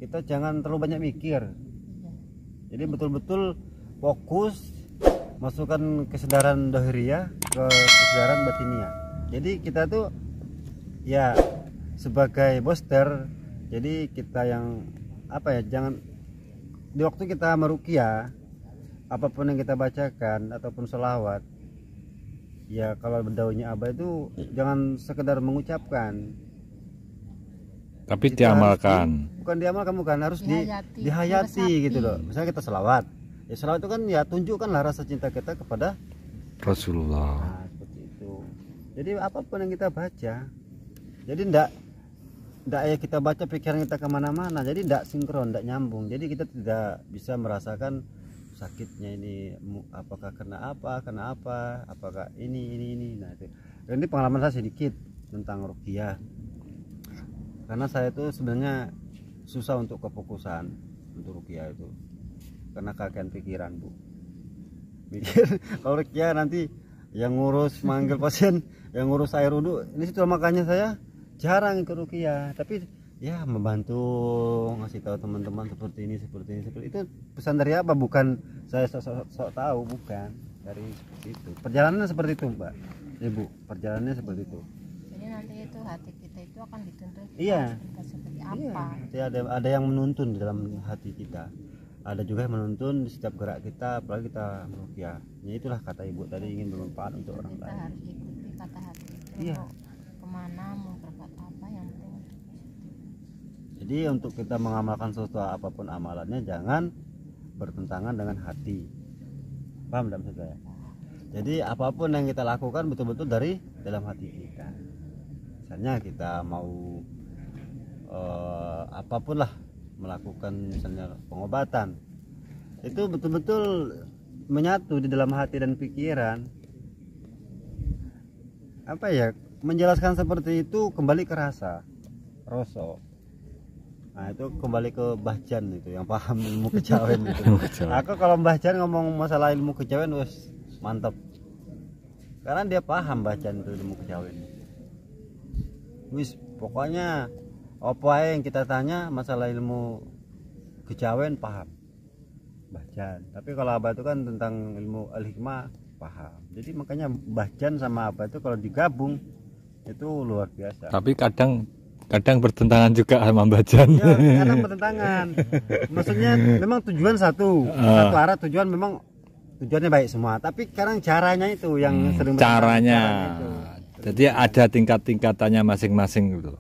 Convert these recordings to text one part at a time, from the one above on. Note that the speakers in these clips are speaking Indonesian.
kita jangan terlalu banyak mikir. Jadi betul-betul fokus masukkan kesadaran dohiriyah ke kesadaran batiniah. Jadi kita tuh ya sebagai booster, jadi kita yang apa ya, jangan di waktu kita meruqyah apapun yang kita bacakan ataupun sholawat ya, kalau daunnya Abah itu jangan sekedar mengucapkan, tapi diamalkan. Bukan diamalkan, harus dihayati gitu loh. Misalnya kita sholawat, ya sholawat itu kan ya tunjukkanlah rasa cinta kita kepada Rasulullah. Nah, seperti itu. Jadi apapun yang kita baca, jadi ndak ya kita baca pikiran kita kemana-mana, jadi ndak sinkron, ndak nyambung. Jadi kita tidak bisa merasakan sakitnya ini, apakah kena apa, apakah ini. Nah itu. Dan ini pengalaman saya sedikit tentang ruqyah. Karena saya itu sebenarnya susah untuk kefokusan untuk ruqyah itu, karena kakean pikiran Bu. Mikir kalau ruqyah nanti yang ngurus manggil pasien, yang ngurus air wudhu, ini situ makanya saya jarang ikut ruqyah. Tapi ya membantu ngasih tahu teman-teman seperti ini. Itu pesan dari apa? Bukan saya sok tahu, bukan dari seperti itu. Perjalanannya seperti itu Mbak, Ibu. Perjalanannya seperti itu. Jadi nanti itu hati kita itu akan dituntun. Iya. Kita seperti apa? Iya. Ada yang menuntun di dalam hati kita. Ada juga yang menuntun di setiap gerak kita, apalagi kita meruqyah. Ya itulah kata Ibu tadi, ingin bermanfaat untuk orang Kita lain. harus ikuti kata hati itu. Iya. Mau kemana, mau berbuat apa, yang penting. Jadi untuk kita mengamalkan sesuatu apapun amalannya jangan bertentangan dengan hati. Paham tidak maksud saya? Jadi apapun yang kita lakukan betul-betul dari dalam hati kita. Misalnya kita mau apapun lah, melakukan misalnya pengobatan, itu betul-betul menyatu di dalam hati dan pikiran. Apa ya, menjelaskan seperti itu kembali ke rasa rasa. Nah itu kembali ke Mbah Jan itu yang paham ilmu kejawen itu. Aku kalau Mbah Jan ngomong masalah ilmu kejawen wes mantap, karena dia paham Mbah Jan itu ilmu kejawen. Wis pokoknya apa yang kita tanya masalah ilmu kejawen paham Mbah Jan. Tapi kalau Abah itu kan tentang ilmu al-hikmah paham. Jadi makanya Mbah Jan sama Abah itu kalau digabung itu luar biasa. Tapi kadang bertentangan juga sama Mbah Jan. Ya, kadang bertentangan. Maksudnya memang tujuan satu arah, tujuannya baik semua. Tapi sekarang caranya itu yang sering caranya itu. Jadi ada tingkat-tingkatannya masing-masing gitu.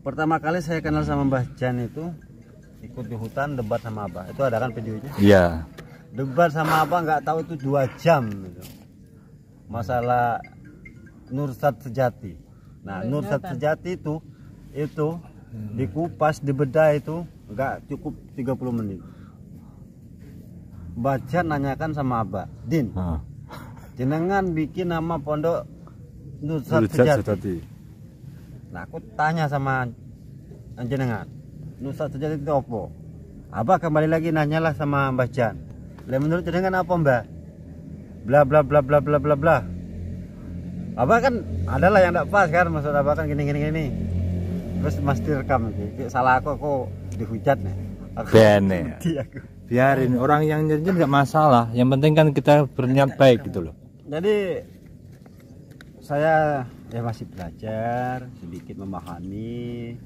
Pertama kali saya kenal sama Mbah Jan itu ikut di hutan debat sama Abah. Itu ada kan videonya? Iya. Debat sama Abah nggak tahu itu 2 jam gitu. Masalah Nursat Sejati. Nah, Nursat Sejati itu dikupas, dibedah itu nggak cukup 30 menit. Baca nanyakan sama Abah, Din, jenengan bikin nama pondok Nursat Sejati. Nah aku tanya sama jenengan, Nursat Sejati itu apa? Abah kembali lagi nanyalah sama Mbah Jan, menurut jenengan apa Mbah? Bla bla bla bla bla bla bla. Abah kan adalah yang tidak pas kan, maksud Abah kan gini. Terus mesti rekam, salah aku dihujat nih. Bene. Biarin orang yang nyanyi nggak masalah. Yang penting kan kita berniat baik gitu loh. Jadi saya ya masih belajar, sedikit memahami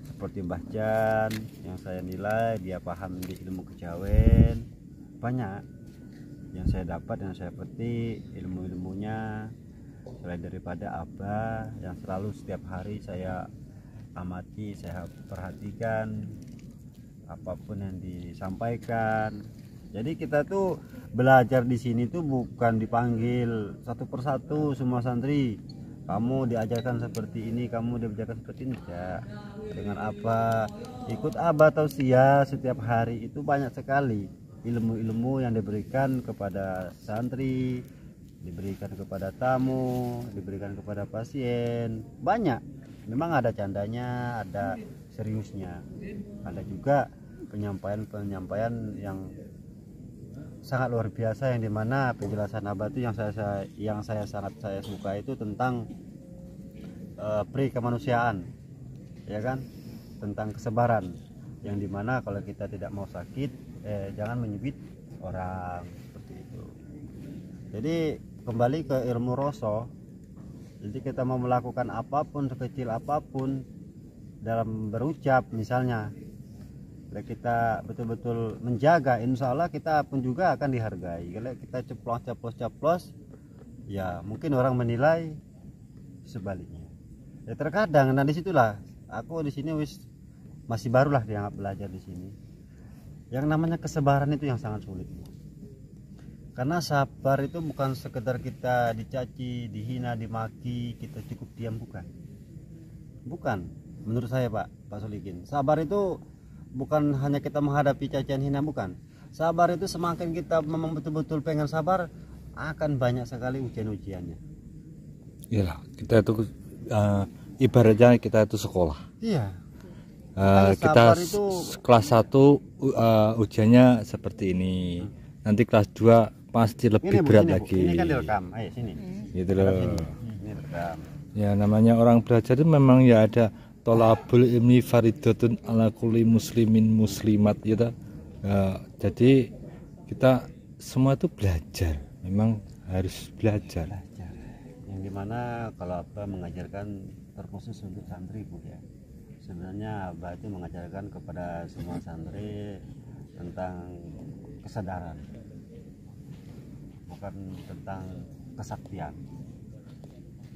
seperti Mbah Jan yang saya nilai dia paham di ilmu kejawen. Banyak yang saya dapat, yang saya petik ilmu-ilmunya selain daripada Abah yang selalu setiap hari saya amati, saya perhatikan apapun yang disampaikan. Jadi kita tuh belajar di sini tuh bukan dipanggil satu persatu semua santri, kamu diajarkan seperti ini, kamu diajarkan seperti ini, enggak. Dengan apa ikut Abah tausiah setiap hari itu banyak sekali ilmu-ilmu yang diberikan kepada santri, diberikan kepada tamu, diberikan kepada pasien. Banyak, memang ada candanya, ada seriusnya, ada juga penyampaian yang sangat luar biasa, yang dimana penjelasan Abah itu yang saya sangat suka itu tentang pri kemanusiaan, ya kan, tentang kesabaran, yang dimana kalau kita tidak mau sakit jangan menyubit orang, seperti itu. Jadi kembali ke ilmu rasa, jadi kita mau melakukan apapun, sekecil apapun dalam berucap misalnya, kita betul-betul menjaga, insya Allah kita pun juga akan dihargai. Kalau kita ceplos ya mungkin orang menilai sebaliknya. Ya terkadang, nah disitulah aku di sini masih barulah dianggap belajar di sini. Yang namanya kesabaran itu yang sangat sulit. Karena sabar itu bukan sekedar kita dicaci, dihina, dimaki, kita cukup diam, bukan. Menurut saya Pak Solikin, sabar itu bukan hanya kita menghadapi cacian hina, bukan. Sabar itu semakin kita memang betul-betul pengen sabar, akan banyak sekali ujian-ujiannya. Iyalah, kita itu ibaratnya kita itu sekolah. Iya. Kita itu kelas 1 ujiannya seperti ini. Nanti kelas 2 pasti lebih berat lagi. Ini kan direkam. Ayo sini. Gitu loh. Ini rekam. Ya namanya orang belajar itu memang ya ada tolabul ilmi faridatun ala kulli muslimin muslimat gitu. Jadi kita semua itu belajar. Memang harus belajar. Yang dimana kalau Abah mengajarkan terkhusus untuk santri Bu ya, sebenarnya Abah itu mengajarkan kepada semua santri tentang kesadaran, bukan tentang kesaktian.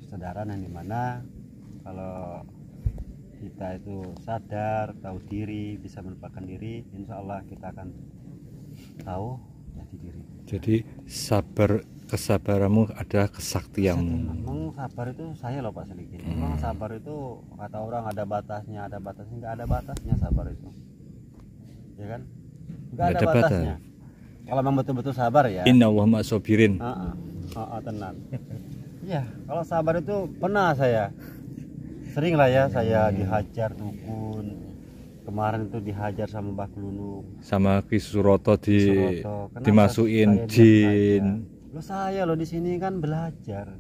Kesadaran yang dimana kalau kita itu sadar, tahu diri, bisa melupakan diri, insya Allah kita akan tahu jati diri. Jadi kesabaranmu adalah kesaktianmu. Memang sabar itu saya loh Pak Solikin. Memang sabar itu kata orang ada batasnya, nggak ada batasnya sabar itu. Ya kan? Nggak ada batasnya. Kalau memang betul-betul sabar ya. Innallaha ma'as-sabirin. Tenang. Iya, kalau sabar itu pernah saya. Sering lah ya saya dihajar dukun. Kemarin itu dihajar sama Mbah Klunuk, sama Ki Suroto dimasukin jin. Saya di sini kan belajar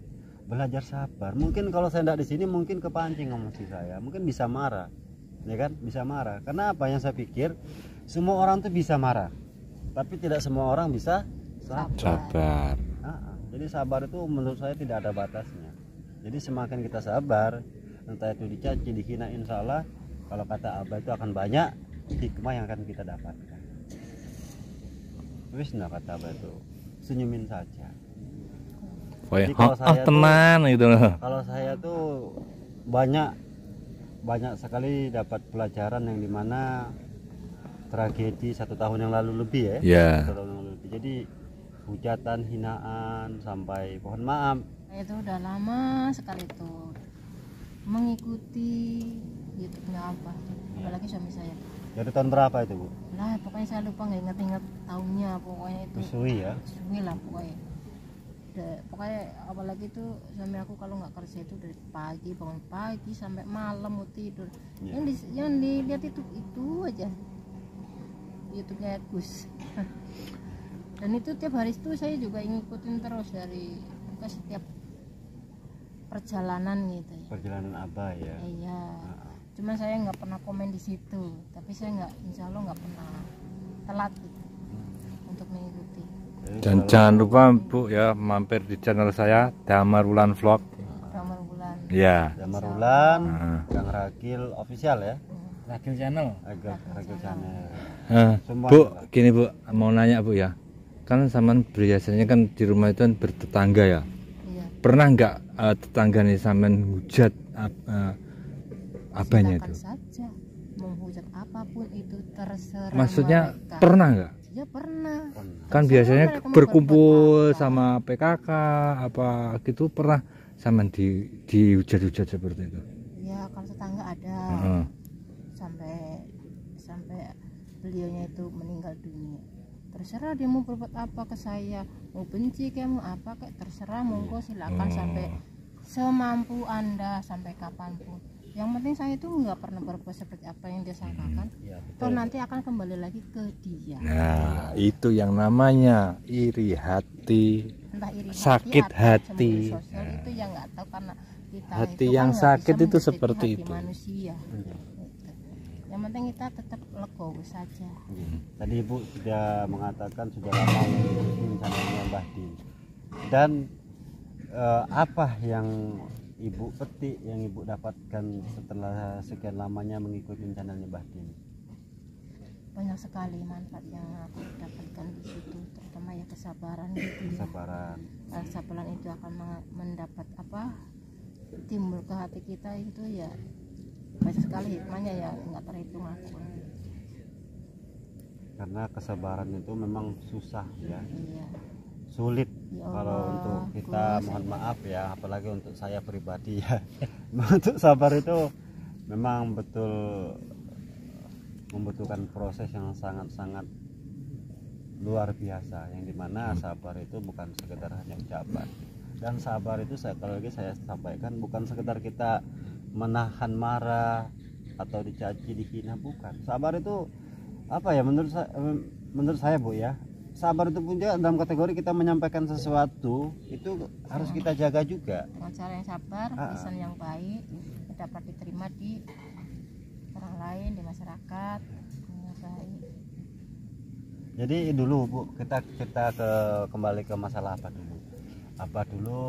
sabar. Mungkin kalau saya tidak di sini mungkin kepancing emosi saya, mungkin bisa marah, ya kan? Bisa marah. Karena apa yang saya pikir, semua orang tuh bisa marah, tapi tidak semua orang bisa sabar. Jadi sabar itu menurut saya tidak ada batasnya. Jadi semakin kita sabar, entah itu dicaci, dihina, insya Allah kalau kata Abah itu akan banyak hikmah yang akan kita dapatkan. Wis kata Abah itu senyumin saja. Jadi kalau saya teman gitu loh. Kalau saya tuh banyak sekali dapat pelajaran yang dimana tragedi 1 tahun yang lalu lebih ya. Yeah. 1 tahun yang lalu lebih. Jadi hujatan, hinaan, sampai pohon maaf. Itu udah lama sekali tuh mengikuti YouTube-nya Abah, apalagi suami saya. Dari tahun berapa itu Bu? Lah pokoknya saya lupa, nggak inget tahunnya, pokoknya itu Suwi ya? Suwi lah pokoknya. Pokoknya apalagi itu suami aku kalau nggak kerja itu dari pagi, bangun pagi sampai malam mau tidur. Yang dilihat itu aja YouTube-nya Gus. Dan itu tiap hari itu saya juga ngikutin terus dari setiap perjalanan gitu ya. Perjalanan Abah ya. Iya. Cuman saya nggak pernah komen di situ, tapi saya nggak, insya Allah nggak pernah telat gitu untuk mengikuti. Dan jangan lupa Bu ya mampir di channel saya Damar Wulan Vlog. Damar Wulan. Iya. Damar Wulan, Gang Ragil official ya. Ragil channel. Ragil channel. Bu, gini Bu, mau nanya Bu ya. Kan sampean biasanya kan di rumah itu kan bertetangga ya. Iya. Pernah nggak tetangga nih sampean hujat apanya itu? Saja menghujat apapun itu terserah. Maksudnya mereka. Pernah nggak? Ya pernah. Kan biasanya berkumpul sama PKK apa gitu, pernah sampean dihujat-hujat seperti itu? Ya kalau tetangga ada. Sampai beliaunya itu meninggal dunia. Terserah dia mau berbuat apa ke saya, mau benci kayak mau apa kayak terserah, monggo silakan sampai semampu Anda, sampai kapanpun. Yang penting saya itu nggak pernah berbuat seperti apa yang dia sangkakan. Toh nanti akan kembali lagi ke dia. Nah, itu yang namanya iri hati. Entah iri sakit hati. Sosial itu yang nggak tahu, karena kita hati itu yang kan sakit bisa itu seperti hati itu. manusia. yang penting kita tetap legowo saja. Tadi Ibu sudah mengatakan sudah lama mengikuti rencananya Mbah Din. Dan apa yang Ibu petik, yang Ibu dapatkan setelah sekian lamanya mengikuti rencananya Mbah Din? Banyak sekali manfaat yang aku dapatkan di situ, terutama ya kesabaran gitu ya. Kesabaran. Kesabaran itu akan mendapat apa, timbul ke hati kita itu ya banyak sekali hikmahnya ya, nggak terhitung aku. Karena kesabaran itu memang susah ya, Iya. sulit Ya kalau Allah, untuk kita, Gus, mohon maaf ya, apalagi untuk saya pribadi ya. Untuk sabar itu memang betul membutuhkan proses yang sangat-sangat luar biasa, yang dimana sabar itu bukan sekedar hanya ucapan. Dan sabar itu sekali lagi saya sampaikan, bukan sekedar kita menahan marah atau dicaci, dihina, bukan. Sabar itu apa ya, menurut saya Bu ya, sabar itu pun juga dalam kategori kita menyampaikan sesuatu itu harus kita jaga juga dengan cara yang sabar, lisan yang baik dapat diterima di orang lain, di masyarakat yang baik. Jadi dulu Bu, kita kembali ke masalah apa dulu? Apa dulu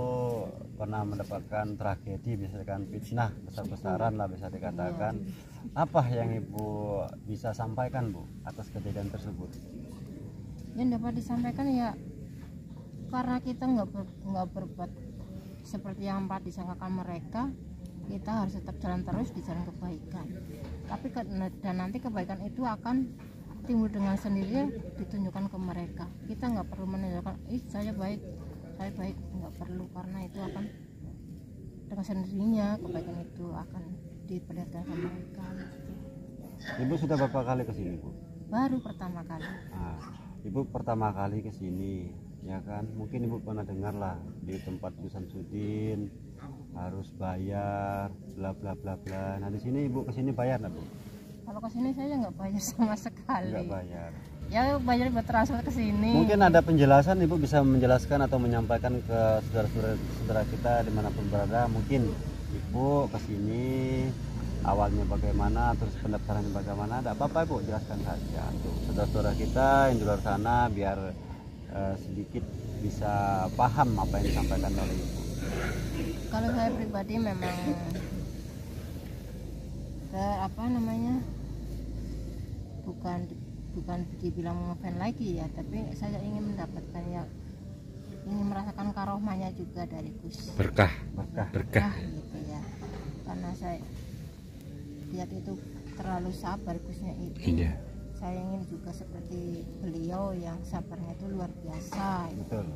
pernah mendapatkan tragedi, misalkan fitnah besar-besaran lah bisa dikatakan. Apa yang Ibu bisa sampaikan Bu atas kejadian tersebut? Yang dapat disampaikan ya, karena kita nggak berbuat seperti yang Pak disangkakan mereka, kita harus tetap jalan terus di jalan kebaikan. Tapi dan nanti kebaikan itu akan timbul dengan sendirinya ditunjukkan ke mereka. Kita nggak perlu menunjukkan, saya baik, nggak perlu, karena itu akan dengan sendirinya kebaikan itu akan diperlihatkan ke mereka. Ibu sudah berapa kali ke sini Bu? Baru pertama kali. Nah, Ibu pertama kali ke sini, ya kan? Mungkin Ibu pernah dengar lah di tempat Bu Samsudin harus bayar, bla bla bla bla. Nah di sini Ibu ke sini bayar nggak Bu? Kalau ke sini saya nggak bayar sama sekali. Nggak bayar. Ya bayar buat transfer ke sini. Mungkin ada penjelasan, Ibu bisa menjelaskan atau menyampaikan ke saudara-saudara kita dimanapun berada. Mungkin Ibu ke sini awalnya bagaimana, terus pendaftarannya bagaimana, ada apa-apa Ibu jelaskan saja untuk saudara-saudara kita yang di luar sana biar sedikit bisa paham apa yang disampaikan oleh Ibu. Kalau saya pribadi memang bukan dibilang ngefan lagi ya, tapi saya ingin mendapatkan yang ingin merasakan karomahnya juga dari Gus. Berkah Gitu ya, karena saya lihat itu terlalu sabar Gusnya itu. Iya. Saya ingin juga seperti beliau yang sabarnya itu luar biasa. Betul.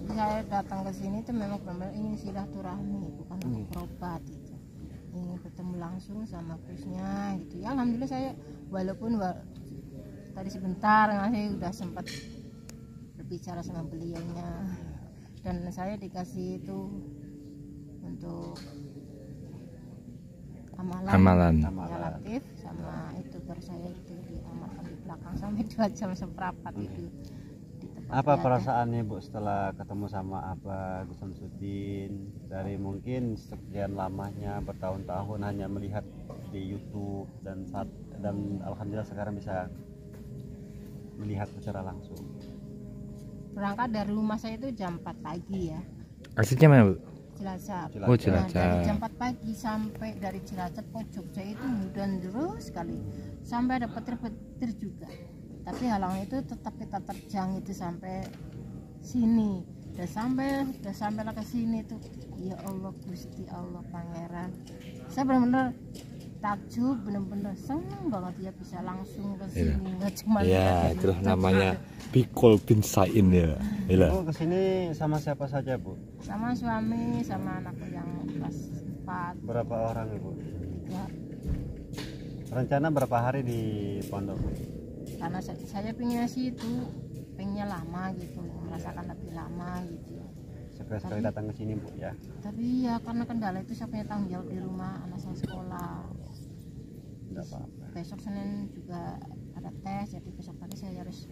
Jadi saya datang ke sini itu memang benar-benar ingin silaturahmi, bukan untuk berobat gitu. Ingin bertemu langsung sama Gusnya gitu ya. Alhamdulillah saya walaupun tadi sebentar saya udah sempat berbicara sama beliaunya, dan saya dikasih itu untuk amalan. Relatif sama itu baru saya itu diamalkan di belakang sampai 2 jam seperempat itu di tempat. Apa perasaannya Bu setelah ketemu sama Abah Gus Samsudin, dari mungkin sekian lamanya bertahun-tahun hanya melihat di YouTube dan alhamdulillah sekarang bisa melihat secara langsung? Berangkat dari rumah saya itu jam 4 pagi ya. Aslinya mana Bu? Cilacap. Oh, Nah, Cilacap. dari jam 4 pagi sampai dari Cilacap ke Jogja itu hujan terus sekali. Sampai ada petir-petir juga. Tapi halangan itu tetap kita terjang itu sampai sini. Udah sampailah ke sini tuh. Ya Allah, Gusti Allah Pangeran. Saya benar-benar takjub, benar-benar senang banget ya bisa langsung ke sini. Nggak cuma Ya, itulah namanya Bikol bin Sain ya. Bu kesini sama siapa saja Bu? sama suami sama anakku yang kelas 4. Berapa orang Ibu? Ya, Rencana berapa hari di pondok Bu? karena saya pengennya sih itu pengennya lama gitu, merasakan lebih lama gitu ya. Sekali datang ke sini Bu ya. Tapi ya karena kendala itu saya punya tanggung jawab di rumah, anak saya sekolah. Tidak apa-apa. Besok Senin juga ada tes, jadi besok pagi saya harus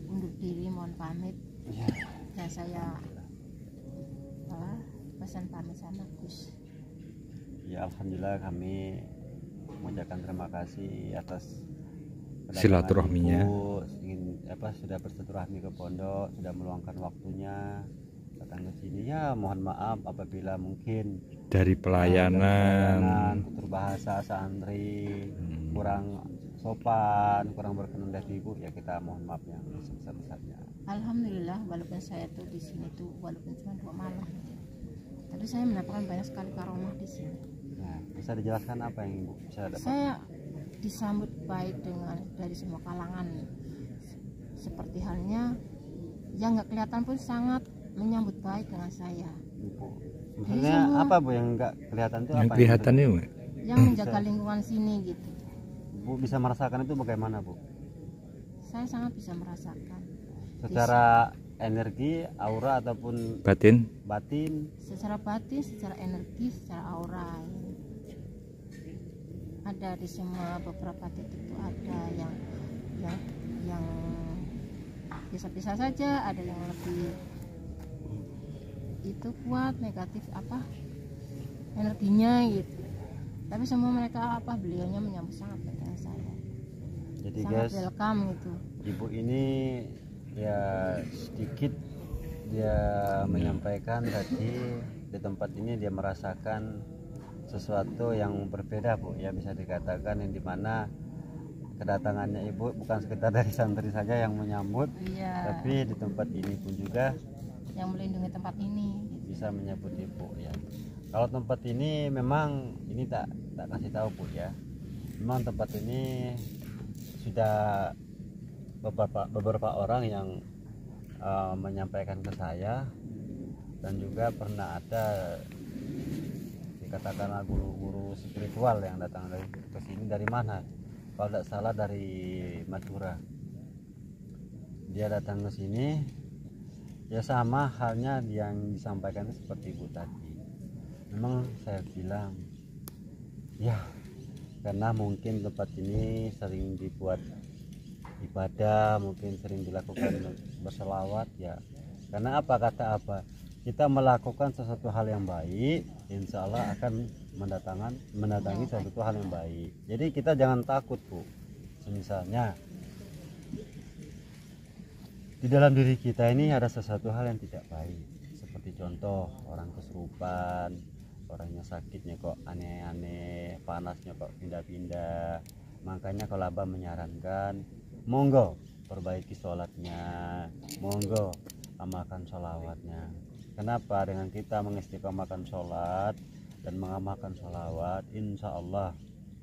undur diri, mohon pamit. Dan saya pesan pamit sama Gus. Ya alhamdulillah kami mengucapkan terima kasih atas kedatangan Silaturahminya. Ibu, ingin sudah bersilaturahmi ke pondok, sudah meluangkan waktunya datang ke sini. Ya mohon maaf apabila mungkin Dari pelayanan. tutur bahasa santri kurang sopan, kurang berkenan dari Ibu, ya kita mohon maaf yang sebesar-besarnya. Alhamdulillah, walaupun saya tuh di sini tuh walaupun cuma 2 malam, tapi saya mendapatkan banyak sekali karomah di sini. Nah, bisa dijelaskan apa yang Ibu bisa dapat? Saya disambut baik dari semua kalangan, seperti halnya yang nggak kelihatan pun sangat menyambut baik dengan saya. Ibu, maksudnya apa Bu yang nggak kelihatan itu Yang apa? kelihatan itu Yang menjaga lingkungan sini gitu. Bu bisa merasakan itu bagaimana Bu? Saya sangat bisa merasakan. Secara energi, aura ataupun batin. Secara batin, secara energi, secara aura ya. Ada di semua beberapa titik itu ada yang bisa-bisa saja, ada yang lebih itu kuat negatif energinya gitu, tapi semua mereka beliaunya menyambut sangat baik dengan saya. Jadi sangat guys, welcome gitu. Ibu ini ya sedikit dia menyampaikan tadi di tempat ini dia merasakan sesuatu yang berbeda Bu, ya bisa dikatakan yang dimana kedatangannya Ibu bukan sekedar dari santri saja yang menyambut, Iya. tapi di tempat ini pun juga yang melindungi tempat ini gitu. bisa menyambut Ibu ya. Kalau tempat ini memang ini tak kasih tahu Bu ya, memang tempat ini sudah beberapa orang yang menyampaikan ke saya, dan juga pernah ada dikatakanlah guru-guru spiritual yang datang ke sini dari mana? Kalau tidak salah dari Madura. Dia datang ke sini, ya sama halnya yang disampaikan seperti Ibu tadi. Memang saya bilang, ya karena mungkin tempat ini sering dibuat ibadah, mungkin sering dilakukan berselawat ya. Karena kata apa? Kita melakukan sesuatu hal yang baik, insya Allah akan mendatangi sesuatu hal yang baik. Jadi kita jangan takut Bu. Misalnya di dalam diri kita ini ada sesuatu hal yang tidak baik, seperti contoh orang kesurupan, orangnya sakitnya kok aneh-aneh, panasnya kok pindah-pindah. Makanya kalau Abah menyarankan, monggo perbaiki sholatnya, monggo amalkan sholawatnya. Kenapa? Dengan kita mengistiqomahkan sholat dan mengamalkan sholawat, insya Allah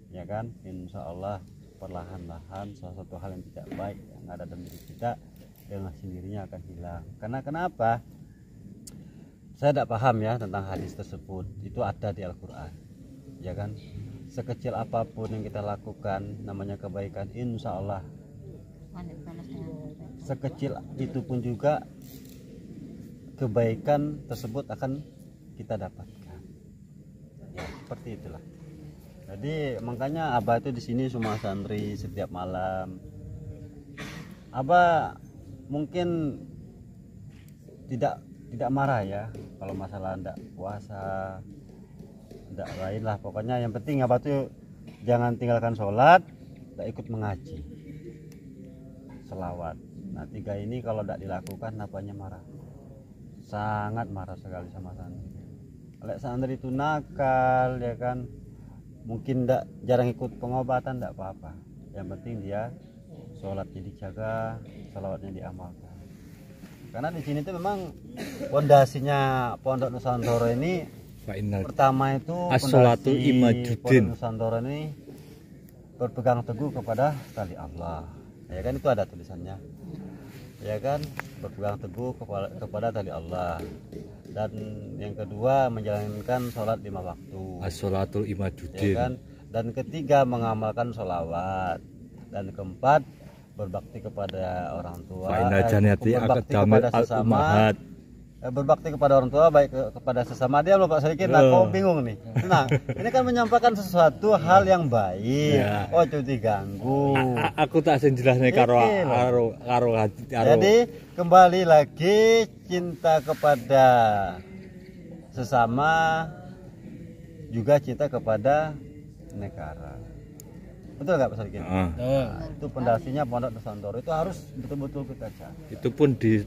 ya kan, insya Allah perlahan-lahan sesuatu hal yang tidak baik yang ada dalam diri kita dengan sendirinya akan hilang. Karena kenapa? Saya tidak paham ya tentang hadis tersebut. Itu ada di Al-Quran ya kan. Sekecil apapun yang kita lakukan namanya kebaikan, insya Allah sekecil itu pun juga kebaikan tersebut akan kita dapatkan ya, seperti itulah. Jadi makanya Abah itu di sini semua santri setiap malam. Abah mungkin tidak marah ya kalau masalah ndak puasa, ndak lain lah, pokoknya yang penting Abah tuh jangan tinggalkan sholat, ndak ikut mengaji, selawat. Nah 3 ini kalau ndak dilakukan apanya marah, sangat marah sekali sama santri. Kalau santri itu nakal ya kan, mungkin jarang ikut pengobatan, tidak apa-apa, yang penting dia sholatnya dijaga, salawatnya diamalkan. Karena di sini tuh memang pondasinya Pondok Nusantara ini pertama itu as-sholatu imaduddin. Pondok Nusantara ini berpegang teguh kepada tali Allah ya kan, itu ada tulisannya ya kan, berpegang teguh kepada tali Allah. Dan yang kedua menjalankan sholat 5 waktu, as-sholatul imaduddin ya kan? Dan ketiga mengamalkan sholawat. Dan keempat berbakti kepada orang tua, berbakti kepada sesama, berbakti kepada orang tua, baik kepada sesama. Dia lupa sedikit lah, kau bingung nih. Nah ini kan menyampaikan sesuatu hal yang baik ya. Oh cuti ganggu, aku tak jelasnya karo. Jadi kembali lagi, cinta kepada sesama juga cinta kepada negara. Betul nggak Pak Sadikin? Ah, Nah, itu pondasinya Pondok Nusantara itu harus betul-betul kita jaga. itu pun di